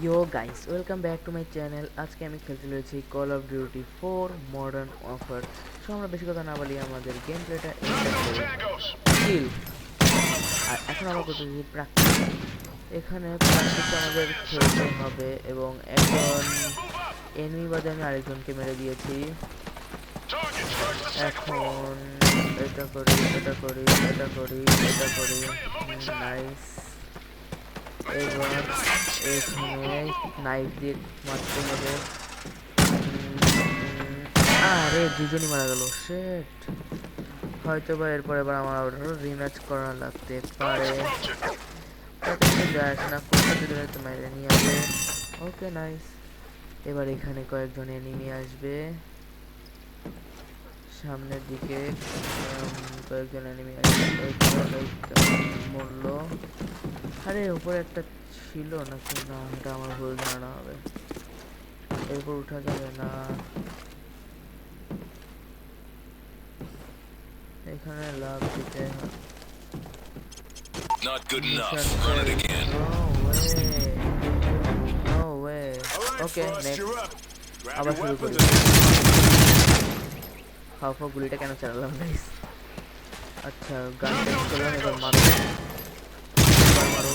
Yo guys, welcome back to my channel. আজকে আমি খেলতে রয়েছি call of duty 4 modern offer. So আমরা বেশি কথা না বলি, আমাদের গেম প্লেটা স্টার্ট করি। কিল। আর এখন আমরা করতেছি প্র্যাকটিস। এখানে প্র্যাকটিস আমাদের খেলতে হবে এবং একজন এনিমি বাদে আমি আরেকজনকে মেরে দিয়েছি। এখন এটা করি, এটা করি, এটা করি, এটা করি। নাইস। এবার এখানে নাইফ দিয়ে মারতে হবে। আরে দুজনই মারা গেল, শেট। হয়তো বা এবার আমার রিম্যাচ করা লাগতে পারে, তাতে কিছু যায় আসে না, কোনটা দুজনে তো মেরে নিয়ে আসবে। Okay nice. এবার এখানে কয়েকজন এনিমি আসবে সামনের দিকে। কয়েকজন এনিমি আসবে, মরলো। আরে উপরে একটা ছিল নাকি? না, এটা আমার ভুল ধারণা হবে। এরপর উঠা যাবে না। এখানে লাভ দিতে হবে। Not good mission enough. Run it fail. again. No way, no way. All right, okay Frost, next. you're up. Grab আবার your শুরু করি। weapons and হাফ গুলিটা কেন চালালাম গাইস? আচ্ছা, গান চেঞ্জ করলাম। এবার মারো, আবার মারো,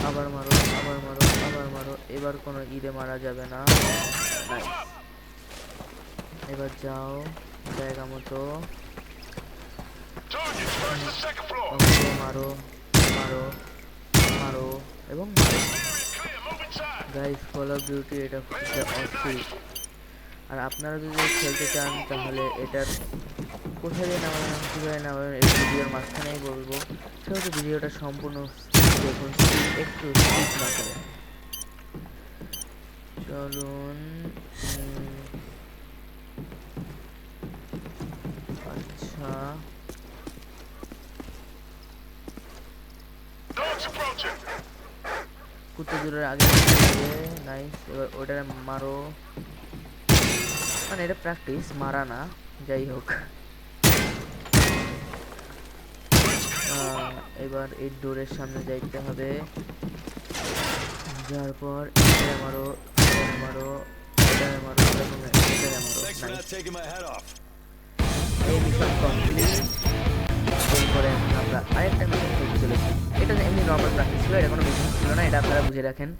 আবার মারো, আবার মারো, আবার মারো। এবার কোনো ইরে মারা যাবে না। নাইস। এবার যাও জায়গা মতো। ওকে মারো, মারো, মারো এবং মারো। গাইস, কল অফ ডিউটি এটা খুবই অস্থির। আর আপনারা যদি খেলতে চান তাহলে এটার কোথায় দিয়ে নামাবেন, কীভাবে নামাবেন, এই ভিডিওর মাঝখানেই বলবো। সেহেতু ভিডিওটা সম্পূর্ণ দেখুন, একটু স্কিপ না করে। চলুন। আচ্ছা, কুত্তে দূরের আগে নাইস। এবার ওটা মারো। মানে এটা প্র্যাকটিস, মারা না। যাই হোক, এবার এই ডোরের সামনে যাইতে হবে। যাওয়ার পর এটা মারো, এটা মারো, এটা মারো এবং এটা মারো। thanks for not nice. taking my head off. এই মিশন কমপ্লিট। এরপরে আমরা আরেকটা মিশন করতে চলেছি। এটা এমনি নর্মাল প্র্যাকটিস ছিল, এটা কোনো মিশন ছিল না, এটা আপনারা বুঝে রাখেন।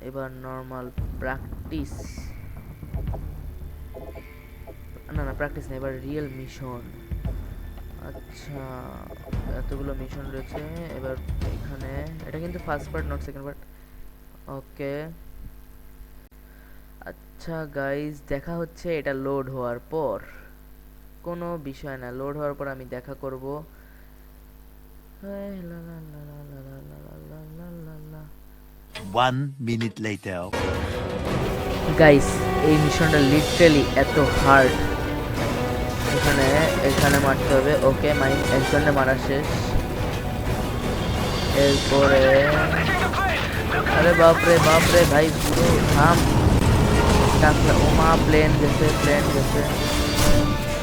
এবার নর্মাল প্র্যাকটিস, না না প্র্যাকটিস না, এবার রিয়েল মিশন। আচ্ছা, এতগুলো মিশন রয়েছে। এবার এখানে এটা কিন্তু first part, not second part. Okay, আচ্ছা গাইজ, দেখা হচ্ছে এটা লোড হওয়ার পর। কোনো বিষয় না, লোড হওয়ার পর আমি দেখা করব। লা লা লা লা লা লা লা লা লা লা লা। 1 minute later. গাইস, এই মিশনটা লিটারালি এত হার্ড। এখানে এখানে মারতে হবে। ওকে, একজনে মারা শেষ। এরপরে আরে বাপরে বাপরে ভাই, পুরো থাম। ডাকলে ও মা, প্লেন গেছে, প্লেন গেছে।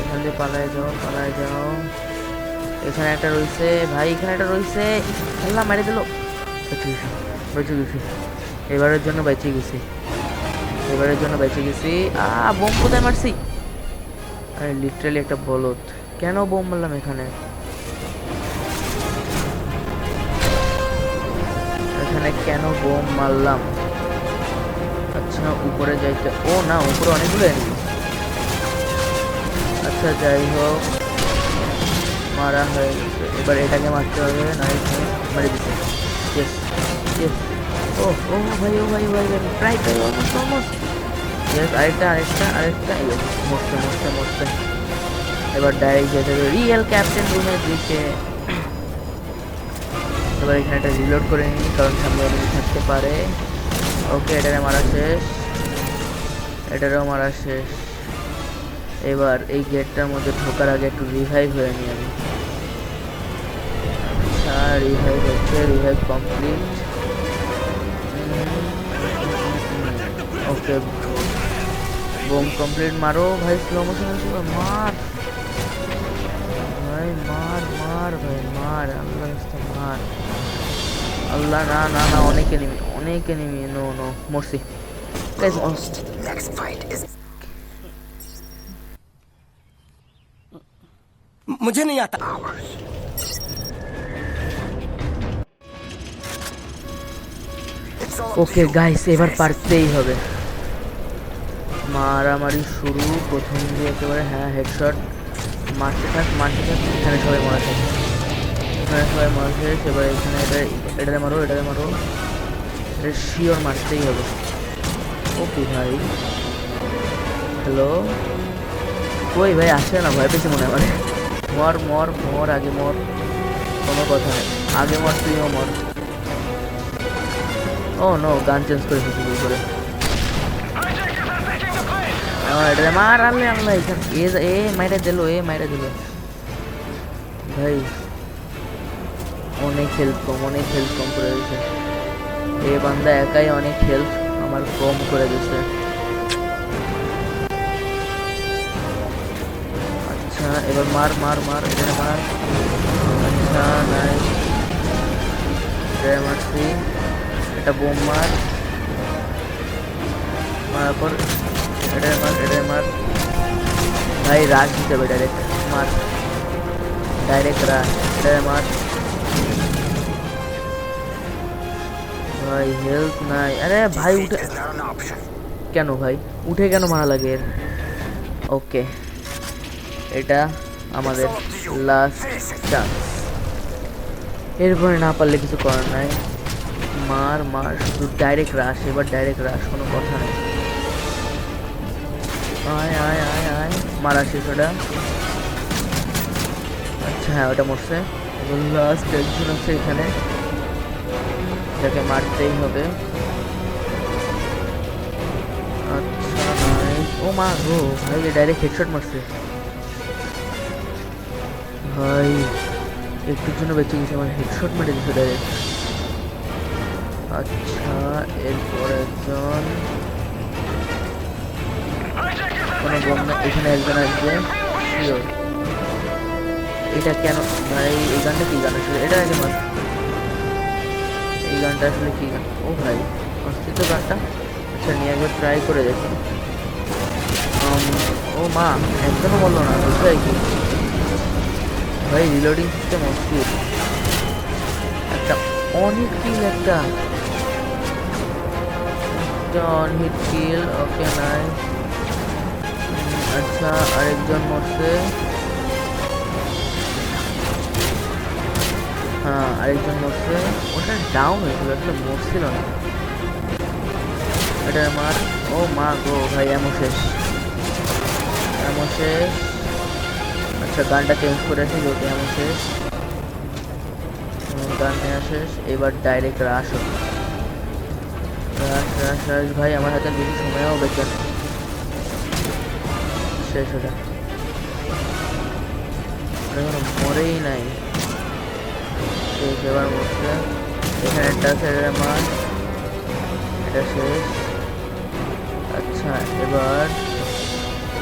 এখান দিয়ে পালায় যাও, পালায় যাও। এখানে একটা রয়েছে ভাই, এখানে একটা রয়েছে। খেলনা মেরে দিল। বেঁচে গেছি, বেঁচে গেছি। এবারের জন্য বেঁচে গেছি, এবারের জন্য বেঁচে গেছি। বোম কোথায় মারছি? আরে লিটারালি একটা বলদ। কেন বোম মারলাম এখানে? এখানে কেন বোম মারলাম? আচ্ছা, উপরে যাইতে, ও না, উপরে অনেকগুলো এনিমি। আচ্ছা যাই হোক, মারা হয়ে গেছে। এবার এটাকে মারতে হবে। নাইস, মেরে দিচ্ছে। Yes, yes. ও ও ভাই, ও ভাই, ভাই try try, almost almost. Yes, আরেকটা আরেকটা আরেকটা। ইয়েস, মরতে মরতে মরতে। এবার ডাইরেক্ট যেতে হবে রিয়েল ক্যাপ্টেন রুমের দিকে। এবার এখানে একটা রিলোড করে নিই, কারণ সামনে এনিমি থাকতে পারে। ওকে, এটারে মারা শেষ, এটারও মারা শেষ। এবার এই গেটটার মধ্যে ঢোকার আগে একটু রিভাইভ হয়ে নিই আমি। আচ্ছা, রিভাইভ হচ্ছে, রিভাইভ কমপ্লিট। ওকে, বোম কমপ্লিট। মারো ভাই, স্লো মোশন আছে, মার ভাই, মার মার ভাই, মার, আল্লাহ রাস্তা মার। আল্লাহ, না না না, অনেক এনিমি, নো নো, মরছি গাইস। मुझे नहीं आता। ওকে গাইস, এবার পারতেই হবে। মারামারি শুরু প্রথম দিয়ে একেবারে, হ্যাঁ হেডশট মারতে থাক। এখানে সবাই মারা শেষ, এবার এখানে এটাতে মারো, এটা শিওর মারতেই হবে। ওকে ভাই, হ্যালো, কই ভাই আসে না, ভয় পেয়েছে মনে হয়। মর আগে মর, কোনো কথা নেই, আগে মর, তুইও মর। ও নো, গান চেঞ্জ করে ফেলছি ভুল করে। এটা মার, আনলে এখানে এ মাইরা দিল ভাই। অনেক হেল্প কম করে দিয়েছে এ বান্দা, একাই অনেক হেল্প আমার কম করে দিয়েছে। আচ্ছা এবার মার, এটা মার। আচ্ছা নাইস, এটা মারছি। এটা বোম মারার পর এটা মার ভাই। রাশ দিতে হবে, ডাইরেক্ট রাশ, এটা মার ভাই। হেলথ নাই, আরে ভাই উঠে কেন, মারা লাগে এর। ওকে, এটা আমাদের লাস্ট চান্স, এরপরে না পারলে কিছু করার নাই। মার শুধু ডাইরেক্ট রাশ, এবার ডাইরেক্ট রাশ, কোনো কথা নেই। আয় মারা শেষ ওটা। আচ্ছা হ্যাঁ, ওটা মরছে। লাস্ট একজন আছে এখানে, যাকে মারতেই হবে। আচ্ছা নাইস। ও মা গো ভাই, ডাইরেক্ট হেডশট মারছে ভাই। একটুর জন্য বেঁচে গেছে, আমার হেডশট মেরে দিচ্ছে ডাইরেক্ট। আচ্ছা এরপর একজন, কোনো বোম না, এখানে একজন আসবে শিওর। এটা কেন ভাই, এই গানটা কি গান আসলে, এটা আগে মার। এই গানটা আসলে কি গান, ও ভাই অস্তিত্ব গানটা। আচ্ছা নিয়ে একবার ট্রাই করে দেখি। ও মা, একজনও বললো না, বুঝলাই কি ভাই। রিলোডিং সিস্টেম অস্থির। একটা অনহিট কিল, ওকে নাই। আচ্ছা আরেকজন মরছে, হ্যাঁ আরেকজন মরছে। ওটা ডাউন হয়েছিল, আসলে মরছিল না। এটা আমার, ও মা গো ভাই, এমন শেষ। আচ্ছা গানটা চেঞ্জ করেছি, যেহেতু এমন শেষ, গান নেওয়া শেষ। এবার ডাইরেক্ট রাশ ভাই। আমার হাতে বেশি সময়ও বেঁচে না, শেষ ওটা। মরেই নাই, এবার মরছে। এখানে একটা আছে, মার, এটা শেষ। আচ্ছা এবার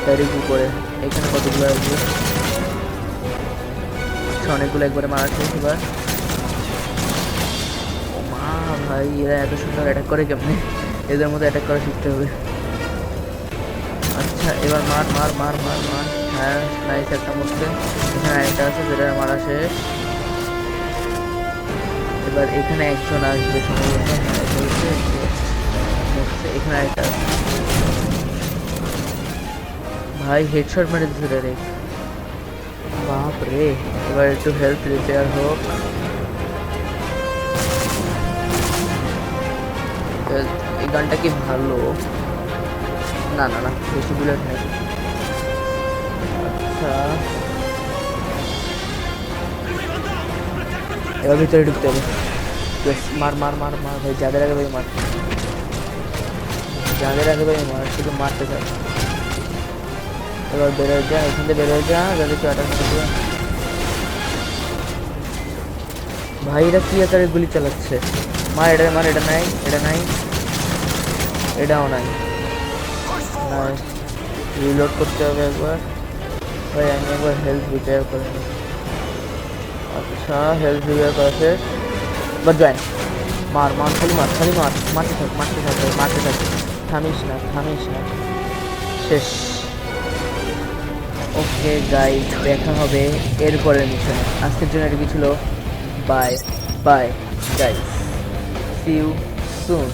ডাইরেক্ট উপরে, এখানে কতগুলো আসবে। আচ্ছা অনেকগুলো একবারে মারা শেষ। এবার ও মা ভাই, এরা এত সুন্দর অ্যাটাক করে কেমনে, এদের মধ্যে অ্যাটাক করা শিখতে হবে। আচ্ছা এবার মার। হ্যাঁ নাইস, একটা মরছে। এখানে একটা আছে, যেটা মারা শেষ। এবার এখানে একজন আসবে সম্ভবত, এখানে একটা ভাই হেডশট মেরে দিচ্ছে ডাইরেক্ট, বাপ রে। এবার একটু হেলথ রিপেয়ার হোক। এই গানটা কি ভালো, না বেশি বুলেট নেই। আচ্ছা এবার ভিতরে ঢুকতে হবে। মার ভাই, যাদের আগে ভাই মার, শুধু মারতে চাই। এবার বেরোয় যা, এখান থেকে বেরোয় যা, যাদের কেউ অ্যাটাক করতে। ভাই এরা কি আকারে গুলি চালাচ্ছে, মার এটা নাই, এটাও নাই। রিলোড করতে হবে একবার ভাই, আমি একবার হেলথ রিপেয়ার করে নিই। আচ্ছা হেলথ রিপেয়ার করা শেষ, বাট জয়েন। মার মার, খালি মার, খালি মার, মারতে থাক, মারতে থাক ভাই, মারতে থাক, থামিস না, থামিস না। শেষ। ওকে গাইস, দেখা হবে এরপরের মিশনে। আজকের জন্য এটুকু ছিল। Bye bye guys, see you soon.